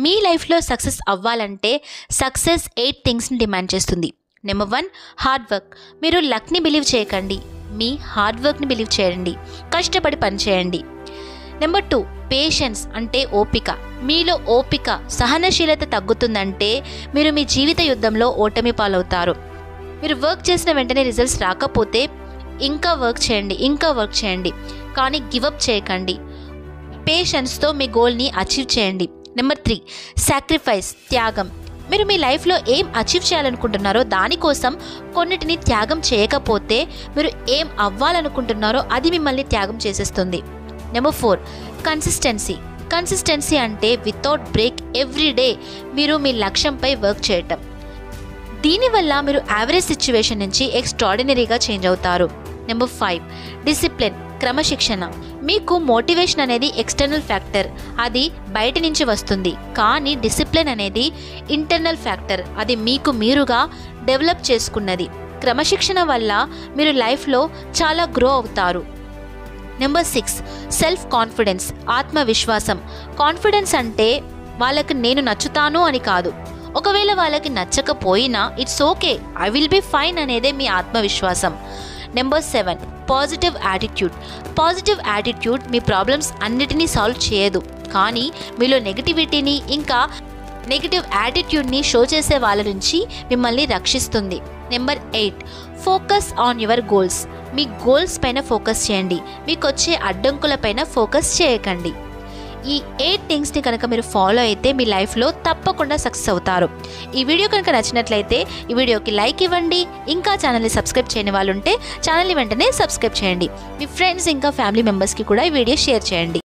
మీ లైఫ్లో సక్సెస్ అవ్వాలంటే success 8 థింగ్స్ని demand చేస్తుంది. Number 1 hard work. మీరు లక్ని బిలీవ్ చేయకండి, మీ హార్డ్ వర్క్ని బిలీవ్ చేయండి, కష్టపడి పని చేయండి. నెంబర్ 2 పేషెన్స్ అంటే ఓపిక. మీలో ఓపిక సహనశీలత తగ్గుతుందంటే మీరు మీ జీవిత యుద్ధంలో ఓటమి పాలవుతారు. మీరు వర్క్ చేసిన వెంటనే రిజల్ట్స్ రాకపోతే ఇంకా వర్క్ చేయండి, కానీ గివప్ చేయకండి. పేషెన్స్తో మీ గోల్ని అచీవ్ చేయండి. నెంబర్ 3 సాక్రిఫైస్, త్యాగం. మీరు మీ లైఫ్లో ఏం అచీవ్ చేయాలనుకుంటున్నారో దానికోసం కొన్నిటిని త్యాగం చేయకపోతే మీరు ఏం అవ్వాలనుకుంటున్నారో అది మిమ్మల్ని త్యాగం చేసేస్తుంది. నెంబర్ 4 కన్సిస్టెన్సీ అంటే వితౌట్ బ్రేక్ ఎవ్రీ డే మీరు మీ లక్ష్యంపై వర్క్ చేయటం. దీనివల్ల మీరు యావరేజ్ సిచ్యువేషన్ నుంచి ఎక్స్ట్రాడినరీగా చేంజ్ అవుతారు. నెంబర్ 5 డిసిప్లిన్, క్రమశిక్షణ. మీకు మోటివేషన్ అనేది ఎక్స్టర్నల్ ఫ్యాక్టర్, అది బయట నుంచి వస్తుంది. కానీ డిసిప్లిన్ అనేది ఇంటర్నల్ ఫ్యాక్టర్, అది మీకు మీరుగా డెవలప్ చేసుకున్నది. క్రమశిక్షణ వల్ల మీరు లైఫ్లో చాలా గ్రో అవుతారు. నెంబర్ 6 సెల్ఫ్ కాన్ఫిడెన్స్, ఆత్మవిశ్వాసం. కాన్ఫిడెన్స్ అంటే వాళ్ళకి నేను నచ్చుతాను అని కాదు, ఒకవేళ వాళ్ళకి నచ్చకపోయినా it's okay, I will be fine అనేదే మీ ఆత్మవిశ్వాసం. నెంబర్ 7 పాజిటివ్ యాటిట్యూడ్ మీ ప్రాబ్లమ్స్ అన్నిటినీ సాల్వ్ చేయదు, కానీ మీలో నెగిటివిటీని ఇంకా నెగిటివ్ యాటిట్యూడ్ని షో చేసే వాళ్ళ నుంచి మిమ్మల్ని రక్షిస్తుంది. Number 8 focus on your goals. Me goals పైన ఫోకస్ చేయండి, మీకు వచ్చే అడ్డంకుల పైన ఫోకస్ చేయకండి. ఈ 8 థింగ్స్ని కనుక మీరు ఫాలో అయితే మీ లైఫ్లో తప్పకుండా సక్సెస్ అవుతారు. ఈ వీడియో కనుక నచ్చినట్లయితే ఈ వీడియోకి లైక్ ఇవ్వండి. ఇంకా ఛానల్ని సబ్స్క్రైబ్ చేయని వాళ్ళు ఉంటే ఛానల్ని వెంటనే సబ్స్క్రైబ్ చేయండి. మీ ఫ్రెండ్స్ ఇంకా ఫ్యామిలీ మెంబర్స్కి కూడా ఈ వీడియో షేర్ చేయండి.